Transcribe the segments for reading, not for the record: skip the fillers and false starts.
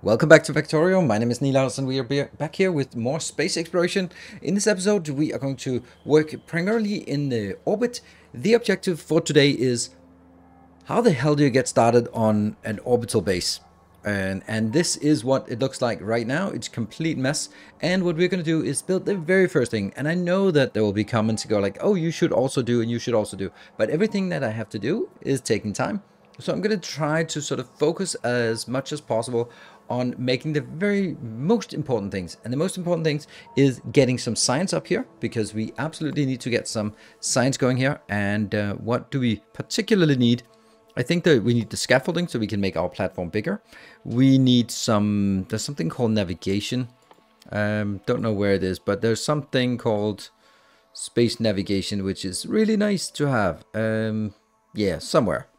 Welcome back to Factorio. My name is Nilaus and we are back here with more space exploration. In this episode we are going to work primarily in the orbit. The objective for today is how the hell do you get started on an orbital base? And this is what it looks like right now. It's a complete mess. And what we're going to do is build the very first thing. And I know that there will be comments to go like, oh, you should also do and you should also do. But everything that I have to do is taking time. So I'm going to try to sort of focus as much as possible on making the very most important things. And the most important things is getting some science up here, because we absolutely need to get some science going here. And what do we particularly need? I think that we need the scaffolding so we can make our platform bigger. We need some, there's something called navigation. Don't know where it is, but there's something called space navigation, which is really nice to have. Yeah, somewhere.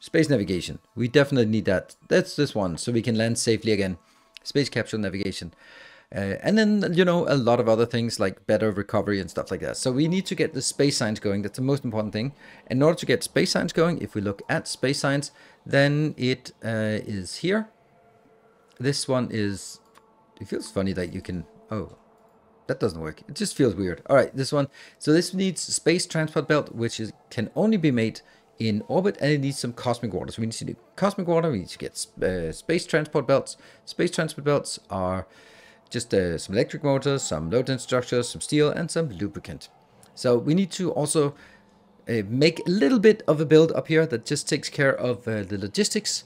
Space navigation. We definitely need that. That's this one, so we can land safely again. Space capsule navigation. And then, you know, a lot of other things like better recovery and stuff like that. So we need to get the space science going. That's the most important thing. In order to get space science going, if we look at space science, then it is here. This one is, it feels funny that you can, oh, that doesn't work. It just feels weird. All right, this one. So this needs space transport belt, which can only be made in orbit, and it needs some cosmic water. So we need to do cosmic water. We need to get space transport belts. Space transport belts are just some electric motors, some low density structures, some steel, and some lubricant. So we need to also make a little bit of a build up here that just takes care of the logistics,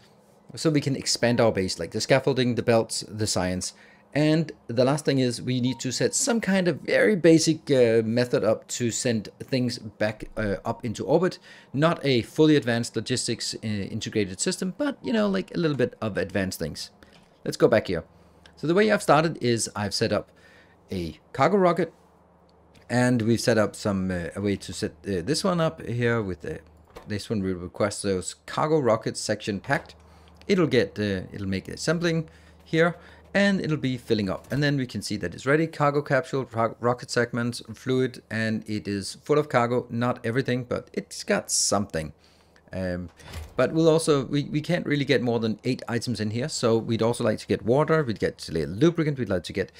so we can expand our base, like the scaffolding, the belts, the science. And the last thing is we need to set some kind of very basic method up to send things back up into orbit. Not a fully advanced logistics integrated system, but, you know, like a little bit of advanced things. Let's go back here. So the way I've started is I've set up a cargo rocket, and we've set up some a way to set this one up here with this one. Will request those cargo rockets section packed. It'll get it'll make assembling here, and it'll be filling up, and then we can see that it's ready. Cargo capsule, rocket segments, fluid, and it is full of cargo. Not everything, but it's got something. But we'll also, we can't really get more than 8 items in here. So we'd also like to get water, we'd get lubricant, we'd like to get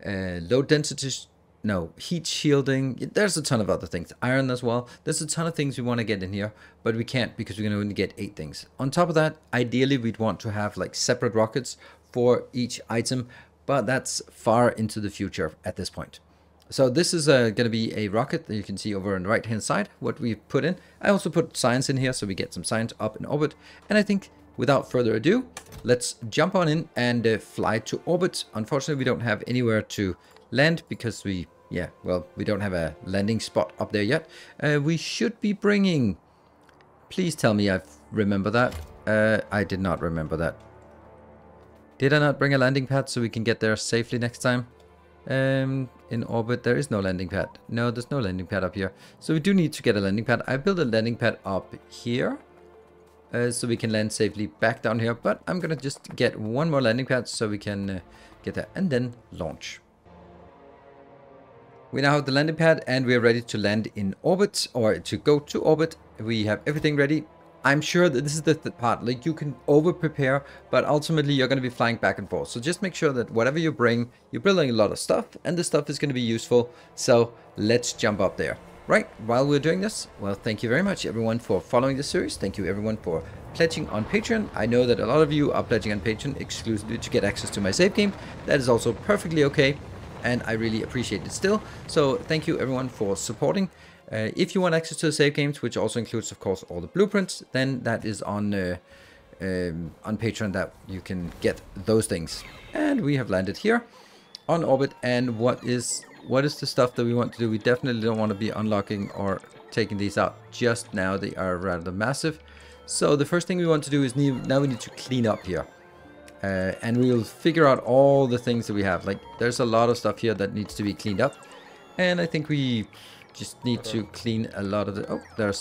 low density, heat shielding. There's a ton of other things, iron as well. There's a ton of things we want to get in here, but we can't because we're going to only get 8 things. On top of that, ideally we'd want to have like separate rockets for each item, but that's far into the future at this point. So this is going to be a rocket that you can see over on the right hand side what we've put in. I also put science in here so we get some science up in orbit. And I think without further ado, let's jump on in and fly to orbit. Unfortunately, we don't have anywhere to land because we don't have a landing spot up there yet. We should be bringing, please tell me I remember that. I did not remember that. Did I not bring a landing pad so we can get there safely next time? In orbit, there is no landing pad. No, there's no landing pad up here. So we do need to get a landing pad. I built a landing pad up here so we can land safely back down here. But I'm going to just get one more landing pad so we can get there and then launch. We now have the landing pad and we are ready to land in orbit, or to go to orbit. We have everything ready. I'm sure that this is the part, like you can over prepare, but ultimately you're going to be flying back and forth. So just make sure that whatever you bring, you're building a lot of stuff, and the stuff is going to be useful. So let's jump up there. Right, while we're doing this, well, thank you very much everyone for following this series. Thank you everyone for pledging on Patreon. I know that a lot of you are pledging on Patreon exclusively to get access to my save game. That is also perfectly okay, and I really appreciate it still. So thank you everyone for supporting. If you want access to the save games, which also includes, of course, all the blueprints, then that is on Patreon that you can get those things. And we have landed here on orbit. And what is the stuff that we want to do? We definitely don't want to be unlocking or taking these out just now. They are rather massive. So the first thing we want to do is now we need to clean up here. And we'll figure out all the things that we have. Like there's a lot of stuff here that needs to be cleaned up. And I think we just need to clean a lot of the, oh, there are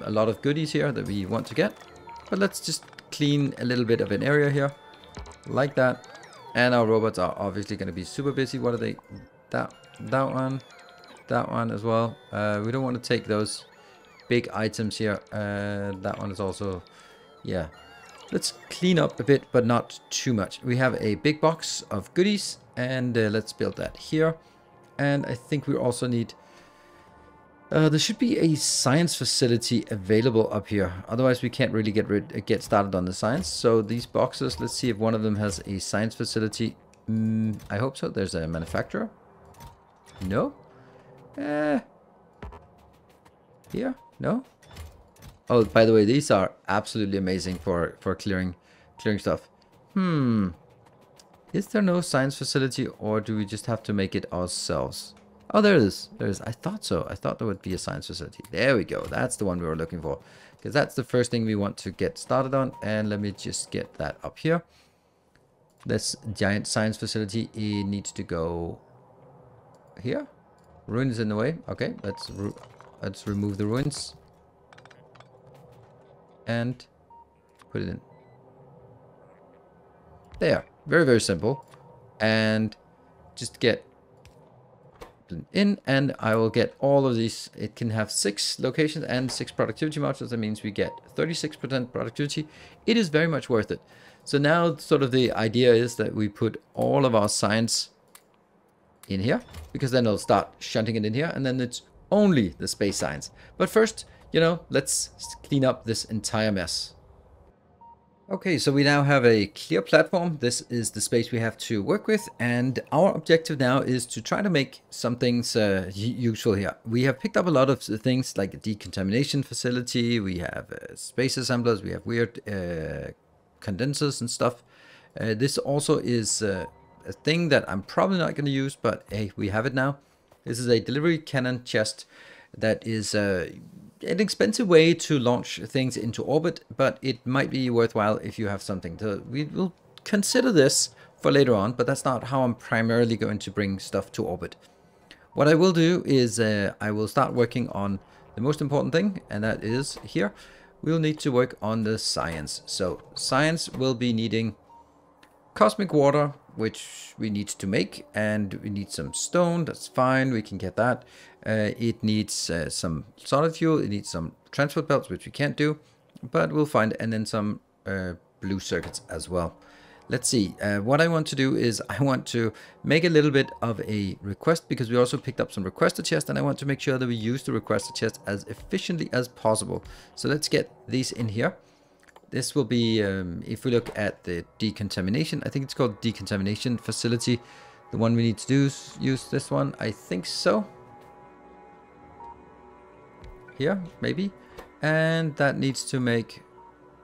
a lot of goodies here that we want to get. But let's just clean a little bit of an area here, like that. And our robots are obviously going to be super busy. What are they? That one as well. We don't want to take those big items here. That one is also, yeah. let's clean up a bit, but not too much. We have a big box of goodies, and let's build that here. And I think we also need... there should be a science facility available up here. Otherwise, we can't really get started on the science. So these boxes, let's see if one of them has a science facility. I hope so. There's a manufacturer. No? Here? No? Oh, by the way, these are absolutely amazing for clearing stuff. Is there no science facility, or do we just have to make it ourselves? Oh, there it is. There it is. I thought so. I thought there would be a science facility. There we go. That's the one we were looking for. Because that's the first thing we want to get started on. And let me just get that up here. This giant science facility, it needs to go here. Ruin is in the way. Okay, let's remove the ruins. And put it in. There. Very, very simple. And just get in, and I will get all of these. It can have 6 locations and 6 productivity modules. That means we get 36% productivity. It is very much worth it. So now sort of the idea is that we put all of our science in here, because then it'll start shunting it in here, and then it's only the space science. But first, you know, let's clean up this entire mess. Okay, so we now have a clear platform. This is the space we have to work with, and our objective now is to try to make some things useful here. We have picked up a lot of things like a decontamination facility, we have space assemblers, we have weird condensers and stuff. This also is a thing that I'm probably not going to use, but hey, we have it now. This is a delivery cannon chest that is an expensive way to launch things into orbit, but it might be worthwhile if you have something. We will consider this for later on, but that's not how I'm primarily going to bring stuff to orbit. What I will do is I will start working on the most important thing, and that is here. We'll need to work on the science. So science will be needing cosmic water, which we need to make, and we need some stone. That's fine, we can get that. It needs some solid fuel, it needs some transport belts, which we can't do, but we'll find, and then some blue circuits as well. Let's see, what I want to do is I want to make a little bit of a request, because we also picked up some requester chests, and I want to make sure that we use the requester chest as efficiently as possible. So let's get these in here. This will be, if we look at the decontamination, I think it's called decontamination facility. The one we need to do is use this one, I think so. Here, maybe. And that needs to make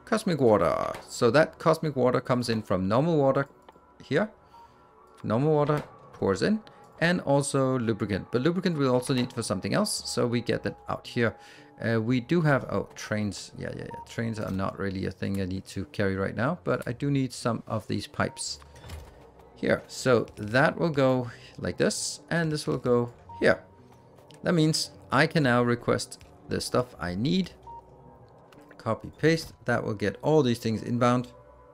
cosmic water. So that cosmic water comes in from normal water here. Normal water pours in. And also lubricant. But lubricant we'll also need for something else. So we get that out here. We do have, oh, trains. Yeah. Trains are not really a thing I need to carry right now. But I do need some of these pipes here. So that will go like this. And this will go here. That means I can now request the stuff I need. Copy paste. That will get all these things inbound.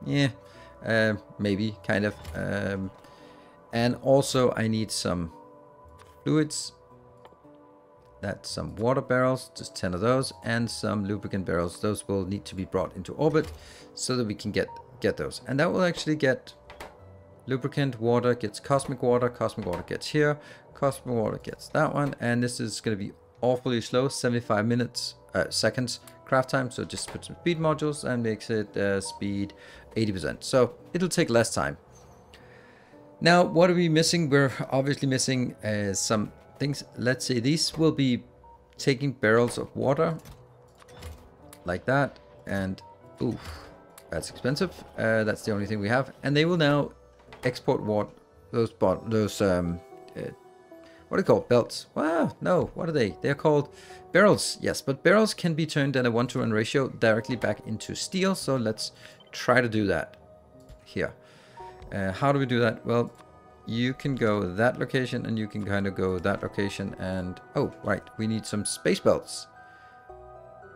Yeah, maybe kind of. And also I need some fluids. That's some water barrels, just 10 of those, and some lubricant barrels. Those will need to be brought into orbit so that we can get those. And that will actually get lubricant, water gets cosmic water gets here, cosmic water gets that one, and this is going to be awfully slow, 75 seconds craft time. So just put some speed modules and makes it speed 80%. So it'll take less time. Now, what are we missing? We're obviously missing some things. Let's say these will be taking barrels of water like that, and oof, that's expensive. That's the only thing we have, and they will now export water. Those what are they called? Belts? Wow, no, what are they? They're called barrels, yes, but barrels can be turned at a 1-to-1 ratio directly back into steel, so let's try to do that here. How do we do that? Well, you can go that location, and you can kind of go that location, and oh, right, we need some space belts.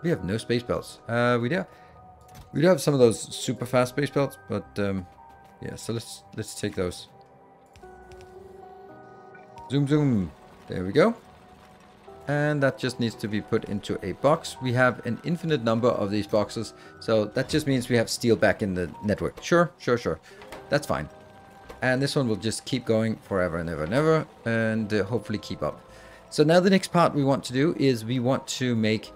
We have no space belts. We do have some of those super fast space belts, but yeah, so let's take those. Zoom, zoom. There we go. And that just needs to be put into a box. We have an infinite number of these boxes, so that just means we have steel back in the network. Sure. That's fine. And this one will just keep going forever and ever and ever, and hopefully keep up. So now the next part we want to do is we want to make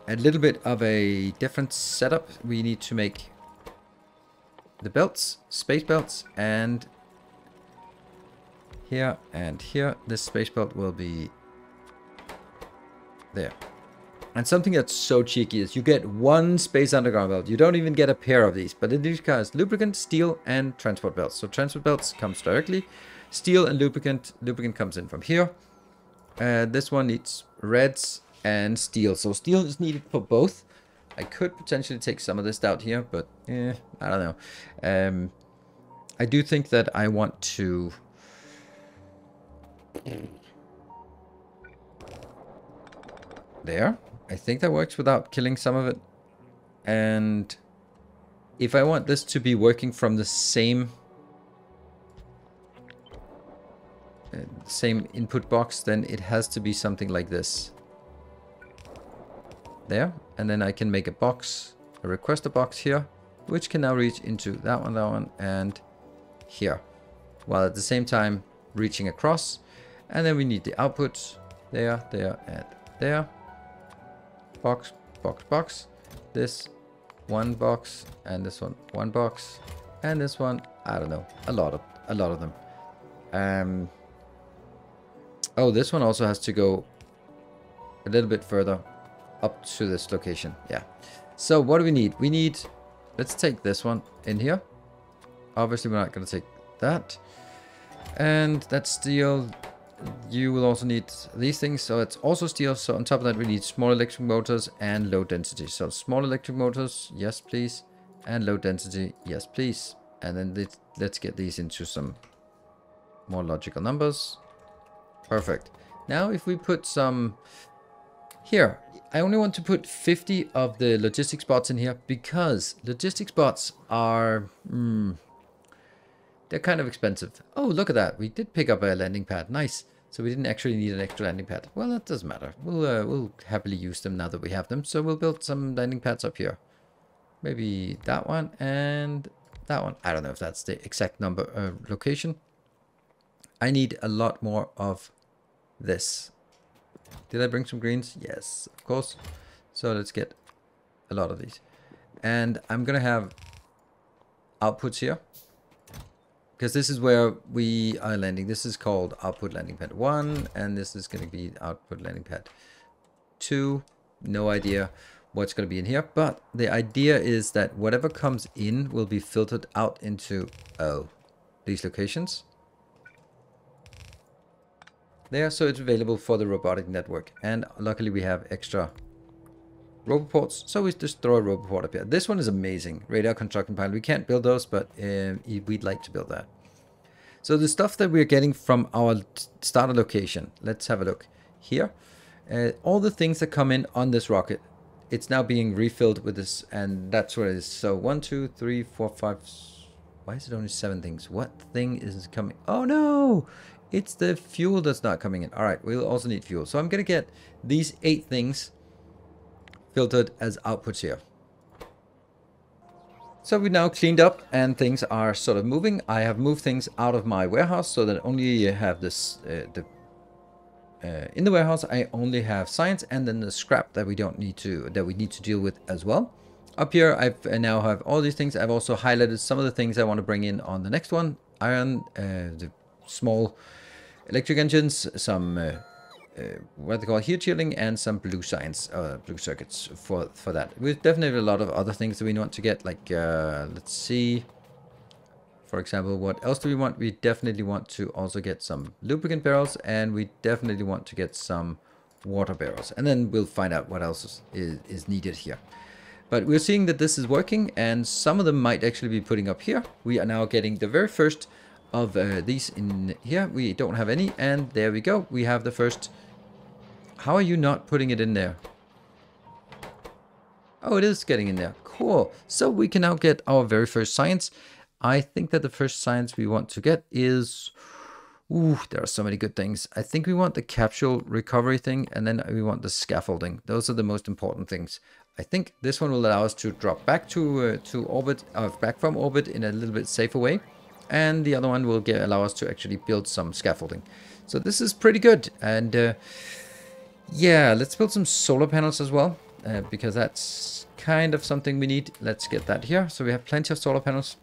a little bit of a different setup. We need to make the belts, space belts, and here and here. This space belt will be there. And something that's so cheeky is you get one space underground belt. You don't even get a pair of these, but it requires lubricant, steel, and transport belts. So transport belts comes directly. Steel and lubricant comes in from here. This one needs reds and steel. So steel is needed for both. I could potentially take some of this out here, but I don't know. I do think that I want to... There. I think that works without killing some of it. And if I want this to be working from the same input box, then it has to be something like this. There. And then I can make a box, a requester box here, which can now reach into that one, and here. While at the same time reaching across. And then we need the outputs there, there, and there. Box, box, box. This one box, and this one box, and this one, I don't know, a lot of them. Oh, this one also has to go a little bit further up to this location. Yeah. So what do we need? We need, let's take this one in here. Obviously we're not going to take that, and that's steel. You will also need these things, so it's also steel. So on top of that we need small electric motors and low density. So small electric motors, yes please, and low density, yes please. And then let's get these into some more logical numbers. Perfect. Now if we put some here, I only want to put 50 of the logistics bots in here because logistics bots are they're kind of expensive. Oh, look at that. We did pick up a landing pad. Nice. So we didn't actually need an extra landing pad. Well, that doesn't matter. We'll happily use them now that we have them. So we'll build some landing pads up here. Maybe that one and that one. I don't know if that's the exact number location. I need a lot more of this. Did I bring some greens? Yes, of course. So let's get a lot of these. And I'm going to have outputs here. Because this is where we are landing. This is called output landing pad 1. And this is going to be output landing pad 2. No idea what's going to be in here. But the idea is that whatever comes in will be filtered out into these locations. There, so it's available for the robotic network. And luckily we have extra roboports, so we just throw a roboport up here. This one is amazing. Radar construction pilot. We can't build those, but we'd like to build that. So the stuff that we're getting from our starter location, let's have a look here. All the things that come in on this rocket, it's now being refilled with this, and that's what it is. So 1, 2, 3, 4, 5. Why is it only 7 things? What thing is coming? Oh no! It's the fuel that's not coming in. All right, we'll also need fuel. So I'm going to get these 8 things filtered as outputs here. So we now cleaned up and things are sort of moving. I have moved things out of my warehouse so that only you have this in the warehouse. I only have science and then the scrap that we need to deal with as well. Up here I now have all these things. I've also highlighted some of the things I want to bring in on the next one. Iron, the small electric engines, some what they call heat shielding, and some blue blue circuits for that. With definitely a lot of other things that we want to get, like let's see, for example, what else do we want? We definitely want to also get some lubricant barrels, and we definitely want to get some water barrels, and then we'll find out what else is needed here. But we're seeing that this is working, and some of them might actually be putting up here. We are now getting the very first of these in here. We don't have any, and there we go. We have the first. How are you not putting it in there? Oh, it is getting in there. Cool. So we can now get our very first science. I think that the first science we want to get is Ooh, there are so many good things. I think we want the capsule recovery thing, and then we want the scaffolding. Those are the most important things. I think this one will allow us to drop back to orbit, back from orbit in a little bit safer way. And the other one will allow us to actually build some scaffolding. So this is pretty good. And yeah, let's build some solar panels as well, because that's kind of something we need. Let's get that here. So we have plenty of solar panels.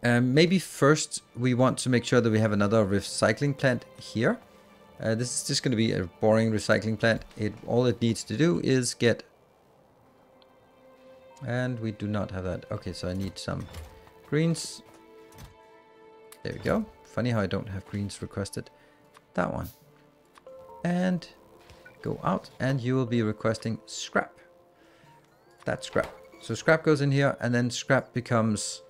Maybe first we want to make sure that we have another recycling plant here. This is just going to be a boring recycling plant. All it needs to do is get... And we do not have that. Okay, so I need some greens. There we go. Funny how I don't have greens requested. That one. And go out, and you will be requesting scrap. That's scrap. So scrap goes in here, and then scrap becomes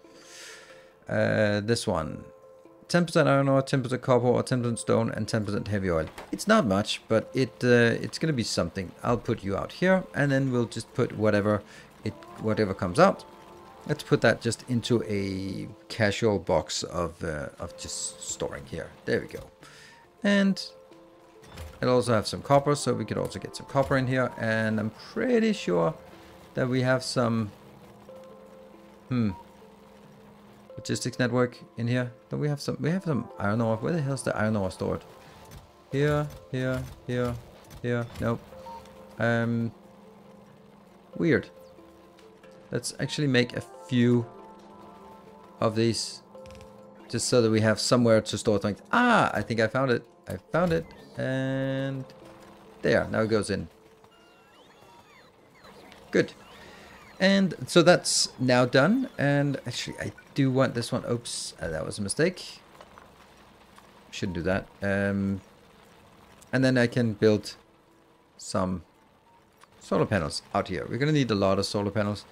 this one. 10% iron ore, 10% copper, or 10% stone, and 10% heavy oil. It's not much, but it's going to be something. I'll put you out here, and then we'll just put whatever comes out. Let's put that just into a casual box of just storing here. There we go. And it'll also have some copper, so we could also get some copper in here. And I'm pretty sure that we have some logistics network in here. Don't we have some? We have some iron ore. Where the hell is the iron ore stored? Here, here, here, here. Nope. Weird. Let's actually make a few of these, just so that we have somewhere to store things. Ah, I think I found it. I found it. And there, now it goes in. Good. And so that's now done. And actually, I do want this one. Oops, that was a mistake. Shouldn't do that. And then I can build some solar panels out here. We're going to need a lot of solar panels.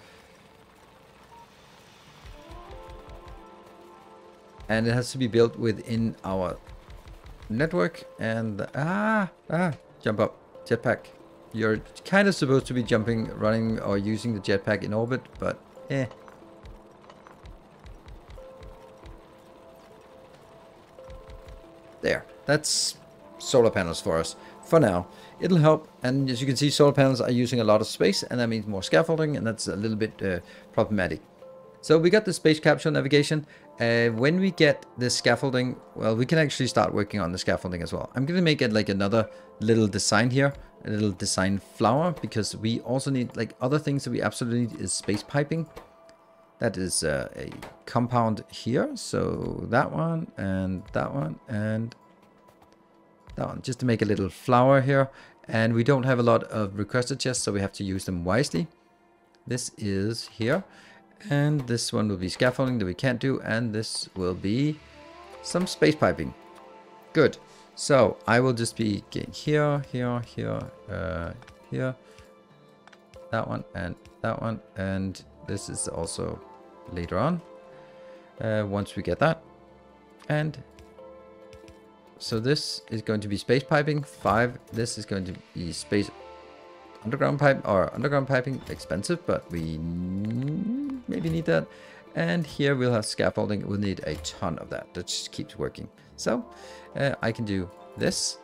And it has to be built within our network. And jump up, jetpack. You're kind of supposed to be jumping, running, or using the jetpack in orbit, but There, that's solar panels for us for now. It'll help, and as you can see, solar panels are using a lot of space, and that means more scaffolding, and that's a little bit problematic. So we got the space capsule navigation. When we get the scaffolding, well, we can actually start working on the scaffolding as well. I'm going to make it like another little design here, a little design flower, because we also need, like, other things that we absolutely need is space piping. That is a compound here. So that one and that one and that one, just to make a little flower here. And we don't have a lot of requested chests, so we have to use them wisely. This is here. And this one will be scaffolding that we can't do. And this will be some space piping. Good. So I will just be getting here, here, here, here. That one and that one. And this is also later on. Once we get that. And so this is going to be space piping 5. This is going to be space underground pipe, or underground piping, expensive, but we maybe need that. And here we'll have scaffolding. We'll need a ton of that. That just keeps working. So I can do this,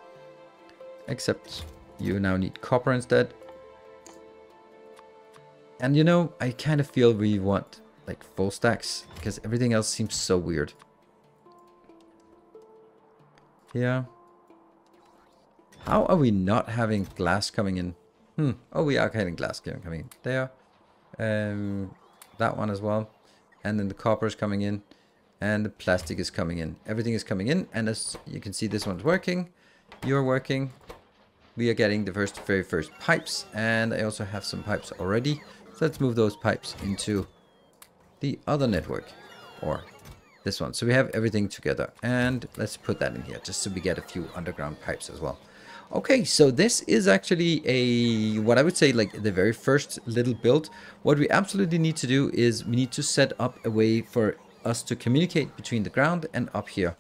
except you now need copper instead. And you know, I kind of feel we want like full stacks, because everything else seems so weird. Yeah. How are we not having glass coming in? Oh, we are having glass coming in there. That one as well. And then the copper is coming in. And the plastic is coming in. Everything is coming in. And as you can see, this one's working. You're working. We are getting the very first pipes. And I also have some pipes already. So let's move those pipes into the other network. Or this one. So we have everything together. And let's put that in here, just so we get a few underground pipes as well. Okay, so this is actually what I would say, like the very first little build. What we absolutely need to do is we need to set up a way for us to communicate between the ground and up here.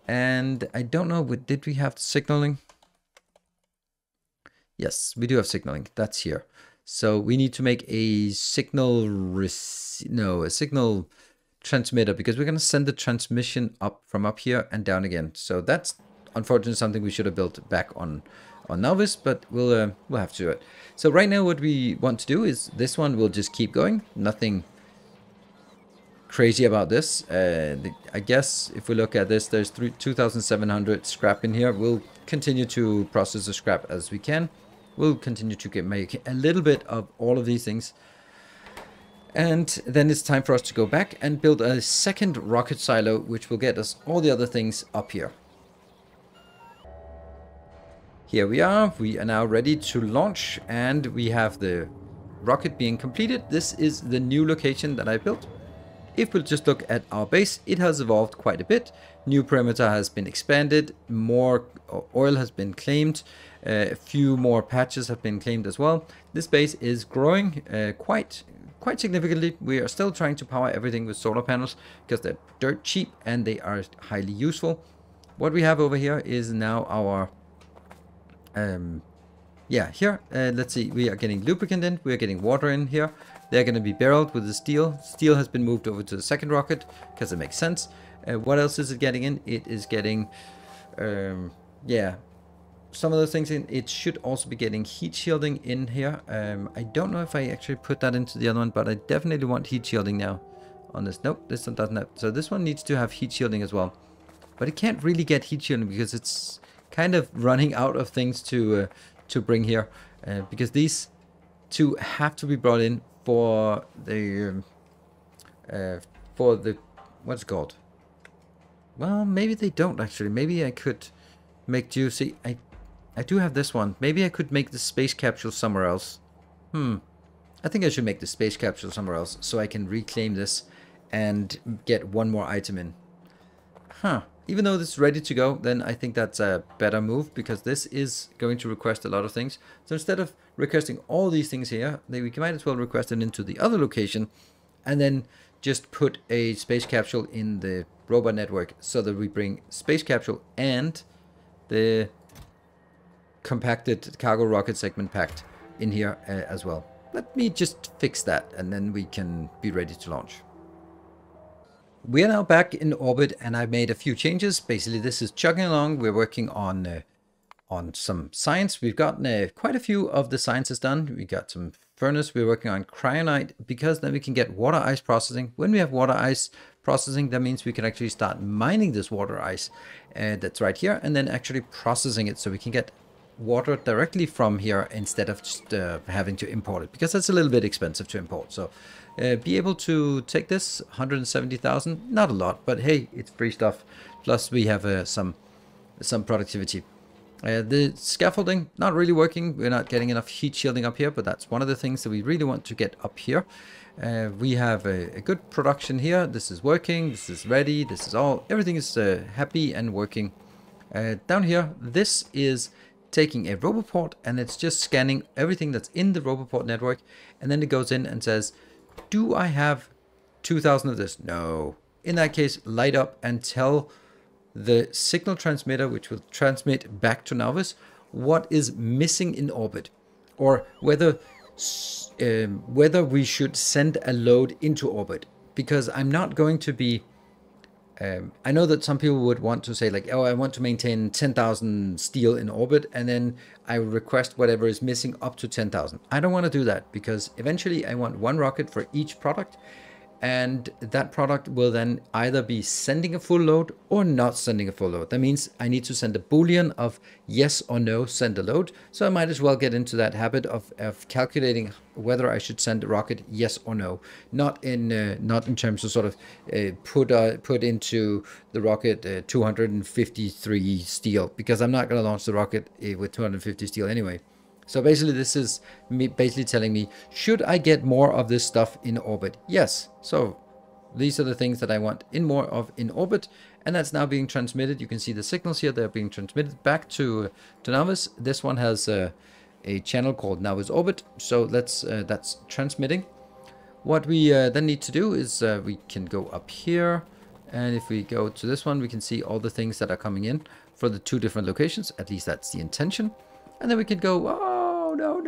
And I don't know, did we have signaling? Yes, we do have signaling. That's here. So we need to make a signal, a signal transmitter, because we're going to send the transmission up from up here and down again. So that's unfortunately something we should have built back on Novice, but we'll have to do it. So right now what we want to do is this one will just keep going. Nothing crazy about this. I guess if we look at this, there's 2,700 scrap in here. We'll continue to process the scrap as we can. We'll continue to make a little bit of all of these things. And then it's time for us to go back and build a second rocket silo, which will get us all the other things up here. Here we are. We are now ready to launch, and we have the rocket being completed. This is the new location that I built. If we'll just look at our base, it has evolved quite a bit. New perimeter has been expanded, more oil has been claimed, a few more patches have been claimed as well. This base is growing quite significantly. We are still trying to power everything with solar panels because they're dirt cheap and they are highly useful. What we have over here is now our let's see, we are getting lubricant in, we are getting water in here. They're going to be barreled with the steel. Steel has been moved over to the second rocket because it makes sense. What else is it getting in? It is getting some of those things in. It should also be getting heat shielding in here. I don't know if I actually put that into the other one, but I definitely want heat shielding now on this. Nope, this one doesn't have. So this one needs to have heat shielding as well, but it can't really get heat shielding because it's kind of running out of things to bring here, because these two have to be brought in for the what's it called? Well, maybe they don't actually. Maybe I could make juicy. I do have this one. Maybe I could make the space capsule somewhere else. I think I should make the space capsule somewhere else so I can reclaim this and get one more item in. Even though this is ready to go, then I think that's a better move, because this is going to request a lot of things. So instead of requesting all these things here, we might as well request them into the other location and then just put a space capsule in the robot network so that we bring space capsule and the compacted cargo rocket segment packed in here as well. Let me just fix that and then we can be ready to launch. We are now back in orbit and I made a few changes. Basically, this is chugging along. We're working on some science. We've gotten quite a few of the sciences done. We got some furnace. We're working on cryonite because then we can get water ice processing. When we have water ice processing, that means we can actually start mining this water ice that's right here and then actually processing it so we can get water directly from here instead of just having to import it, because that's a little bit expensive to import. So be able to take this 170,000, not a lot, but hey, it's free stuff. Plus we have some productivity. The scaffolding not really working. We're not getting enough heat shielding up here, but that's one of the things that we really want to get up here. We have a good production here. This is working, this is ready, this is everything is happy and working. Down here, this is taking a Roboport and it's just scanning everything that's in the Roboport network, and then it goes in and says, do I have 2,000 of this? No. In that case, light up and tell the signal transmitter, which will transmit back to Novice, what is missing in orbit, or whether we should send a load into orbit. Because I'm not going to be I know that some people would want to say like, oh, I want to maintain 10,000 steel in orbit, and then I request whatever is missing up to 10,000. I don't want to do that, because eventually I want one rocket for each product, and that product will then either be sending a full load or not sending a full load. That means I need to send a Boolean of yes or no, send a load. So I might as well get into that habit of calculating whether I should send a rocket yes or no, not in terms of sort of put into the rocket 253 steel, because I'm not going to launch the rocket with 250 steel anyway. So basically this is me basically telling me, should I get more of this stuff in orbit? Yes. So these are the things that I want more of in orbit, and that's now being transmitted. You can see the signals here, they're being transmitted back to Novice. This one has a channel called Novice Orbit, so that's transmitting. What we then need to do is we can go up here, and if we go to this one, we can see all the things that are coming in for the two different locations. At least that's the intention. And then we can go, oh, no.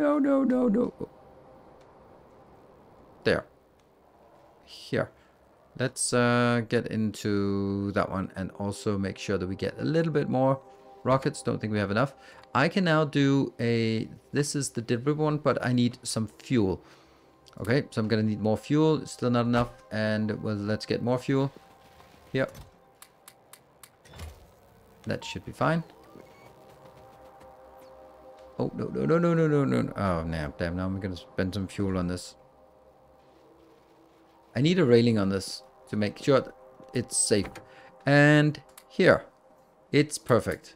There. Here. Let's get into that one and also make sure that we get a little bit more rockets. Don't think we have enough. I can now do a... This is the delivery one, but I need some fuel. Okay, so I'm going to need more fuel. Still not enough. And, well, let's get more fuel. Here. That should be fine. Oh, no, no, no, no, no, no, no. Oh, nah, damn. Now I'm going to spend some fuel on this. I need a railing on this to make sure that it's safe. And here. It's perfect.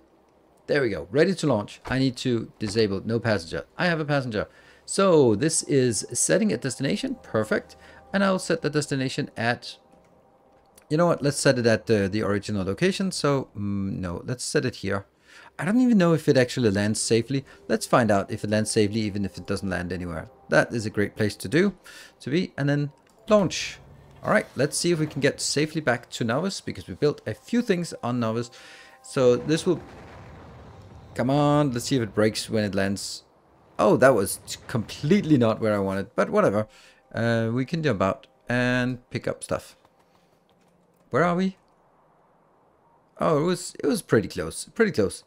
There we go. Ready to launch. I need to disable no passenger. I have a passenger. So this is setting a destination. Perfect. And I'll set the destination at... You know what? Let's set it at the original location. So, no, let's set it here. I don't even know if it actually lands safely. Let's find out if it lands safely, even if it doesn't land anywhere. That is a great place to be. And then launch. All right, let's see if we can get safely back to Novus, because we built a few things on Novus. So this will... Come on, let's see if it breaks when it lands. Oh, that was completely not where I wanted, but whatever. We can jump out and pick up stuff. Where are we? Oh, it was pretty close. Pretty close.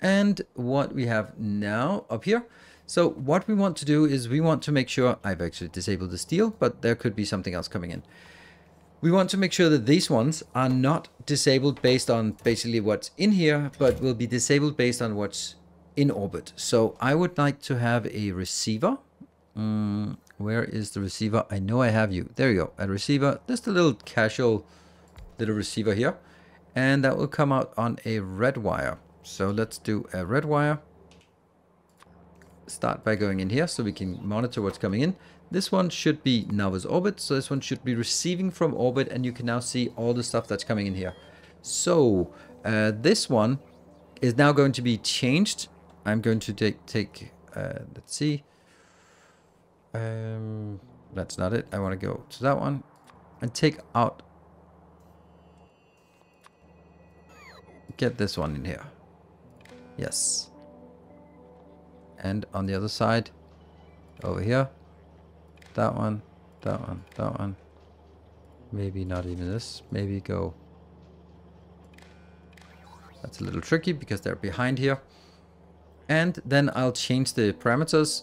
And what we have now up here. So what we want to do is we want to make sure... I've actually disabled the steel, but there could be something else coming in. We want to make sure that these ones are not disabled based on basically what's in here, but will be disabled based on what's in orbit. So I would like to have a receiver. Where is the receiver? I know I have you. There you go. A receiver. Just a little casual little receiver here. And that will come out on a red wire. So let's do a red wire. Start by going in here so we can monitor what's coming in. This one should be Novus orbit. So this one should be receiving from orbit. And you can now see all the stuff that's coming in here. So this one is now going to be changed. I'm going to take let's see. That's not it. I want to go to that one and take out. Get this one in here. Yes. And on the other side, over here, that one, that one, that one. Maybe not even this. Maybe go. That's a little tricky because they're behind here. And then I'll change the parameters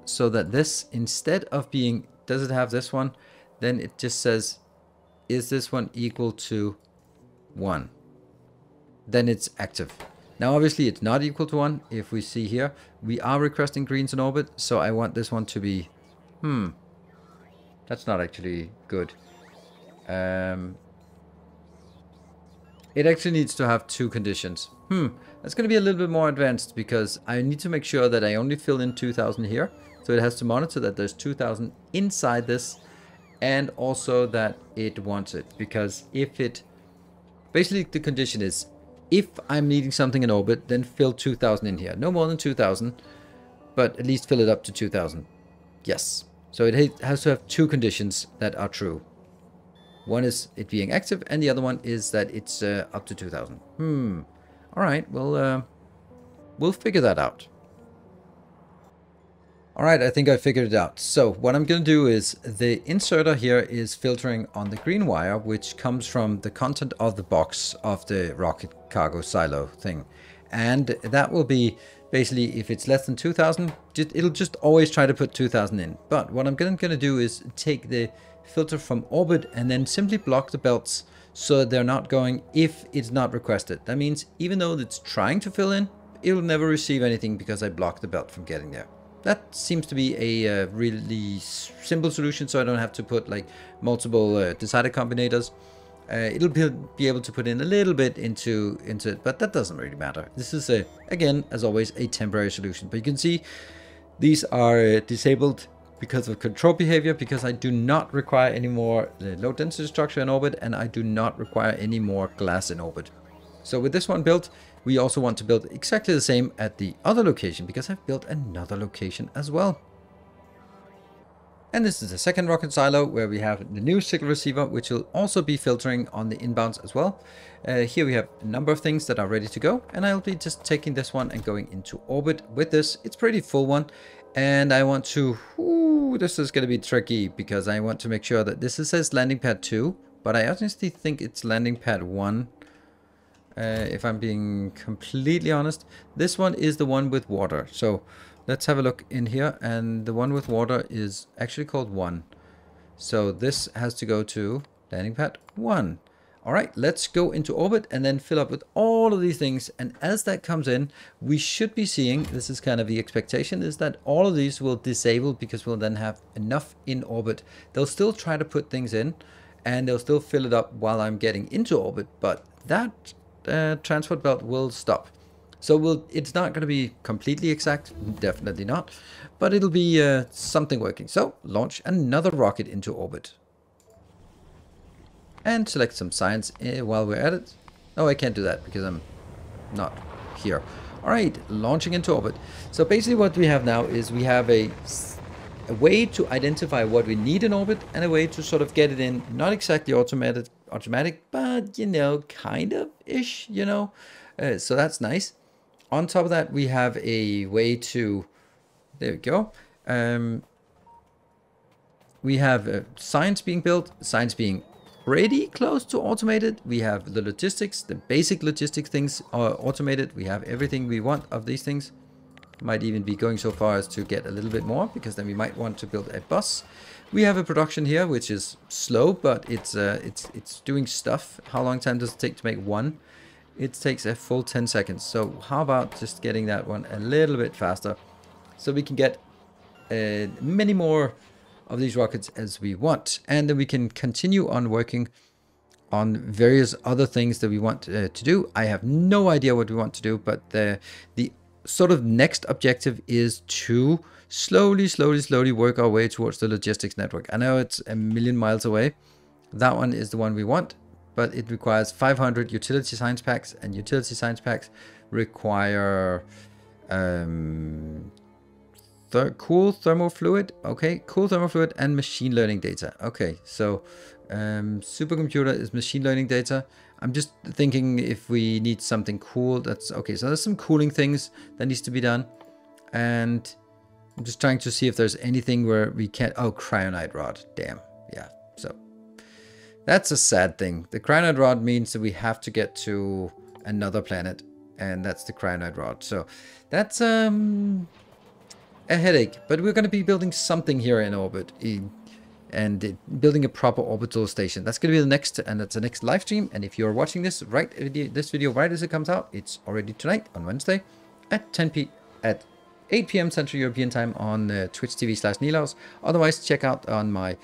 so that this, instead of being, does it have this one? Then it just says, is this one equal to 1? Then it's active. Now obviously it's not equal to 1. If we see here, we are requesting greens in orbit, so I want this one to be that's not actually good. It actually needs to have 2 conditions. That's going to be a little bit more advanced, because I need to make sure that I only fill in 2000 here, so it has to monitor that there's 2000 inside this, and also that it wants it, because if it basically, the condition is, if I'm needing something in orbit, then fill 2000 in here. No more than 2000, but at least fill it up to 2000. Yes. So it has to have 2 conditions that are true. One is it being active, and the other one is that it's up to 2000. All right, well, we'll figure that out. All right, I think I figured it out. So what I'm going to do is the inserter here is filtering on the green wire, which comes from the content of the box of the rocket cargo silo thing. And that will be basically, if it's less than 2000, it'll just always try to put 2000 in. But what I'm going to do is take the filter from orbit and then simply block the belts so they're not going if it's not requested. That means even though it's trying to fill in, it'll never receive anything because I blocked the belt from getting there. That seems to be a really simple solution, so I don't have to put like multiple decider combinators. It'll be able to put in a little bit into it, but that doesn't really matter. This is, again, as always, a temporary solution. But you can see these are disabled because of control behavior, because I do not require any more low density structure in orbit, and I do not require any more glass in orbit. So with this one built, we also want to build exactly the same at the other location, because I've built another location as well. And this is the second rocket silo where we have the new signal receiver, which will also be filtering on the inbounds as well. Here we have a number of things that are ready to go, and I'll be just taking this one and going into orbit with this. It's a pretty full one, And I want to, this is going to be tricky because I want to make sure that this says landing pad 2, but I honestly think it's landing pad 1. If I'm being completely honest, this one is the one with water. So let's have a look in here, and the one with water is actually called 1. So this has to go to landing pad 1. All right, let's go into orbit and then fill up with all of these things. And as that comes in, we should be seeing, this is kind of the expectation, is that all of these will disable because we'll then have enough in orbit. They'll still try to put things in and they'll still fill it up while I'm getting into orbit, but that transport belt will stop. So it's not going to be completely exact, definitely not, but it'll be something working. So launch another rocket into orbit. And select some science while we're at it. Oh, I can't do that because I'm not here. All right, launching into orbit. So basically what we have now is we have a way to identify what we need in orbit and a way to sort of get it in, not exactly automatic, but, you know, kind of ish, you know. So that's nice. On top of that, we have a way to, there we go. We have science being built, science being pretty close to automated. We have the logistics, the basic logistics things are automated. We have everything we want of these things. Might even be going so far as to get a little bit more, because then we might want to build a bus. We have a production here which is slow, but it's doing stuff. How long time does it take to make one? It takes a full 10 seconds. So how about just getting that one a little bit faster so we can get many more of these rockets as we want, and then we can continue on working on various other things that we want to do. I have no idea what we want to do, but the sort of next objective is to slowly work our way towards the logistics network. I know it's a million miles away. That one is the one we want, but it requires 500 utility science packs, and utility science packs require cool thermal fluid. Okay, cool thermal fluid and machine learning data. Okay, so supercomputer is machine learning data. I'm just thinking if we need something cool, that's okay. So there's some cooling things that needs to be done, and I'm just trying to see if there's anything where we can't. Oh, cryonite rod. Damn. Yeah. So that's a sad thing. The cryonite rod means that we have to get to another planet, and that's the cryonite rod. So that's a headache, but we're going to be building something here in orbit and building a proper orbital station. That's going to be the next, and that's the next live stream. And if you're watching this this video right as it comes out, it's already tonight on Wednesday at 8 p.m. Central European time on Twitch TV/Nilaus. Otherwise, check out on my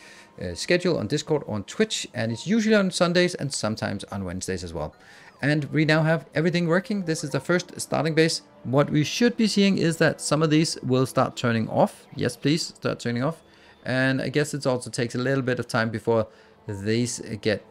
schedule on Discord or on Twitch, and it's usually on Sundays and sometimes on Wednesdays as well. And we now have everything working. This is the first starting base. What we should be seeing is that some of these will start turning off. Yes, please start turning off. And I guess it also takes a little bit of time before these get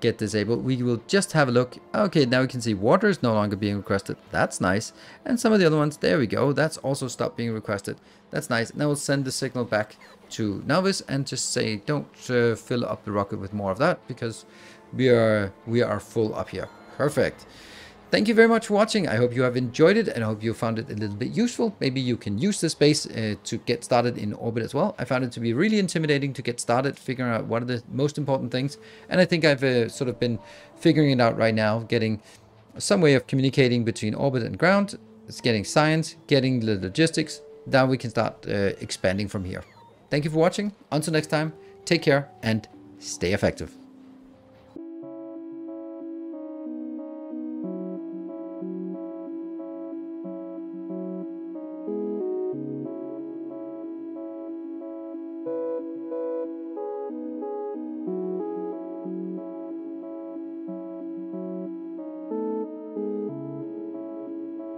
disabled. We will just have a look. Okay, now we can see water is no longer being requested. That's nice. And some of the other ones, there we go. That's also stopped being requested. That's nice. Now we'll send the signal back to Novice and just say, don't fill up the rocket with more of that, because we are full up here. Perfect. Thank you very much for watching. I hope you have enjoyed it, and I hope you found it a little bit useful. Maybe you can use this base to get started in orbit as well. I found it to be really intimidating to get started, figuring out what are the most important things. And I think I've sort of been figuring it out right now, getting some way of communicating between orbit and ground. It's getting science, getting the logistics. Now we can start expanding from here. Thank you for watching. Until next time, take care and stay effective.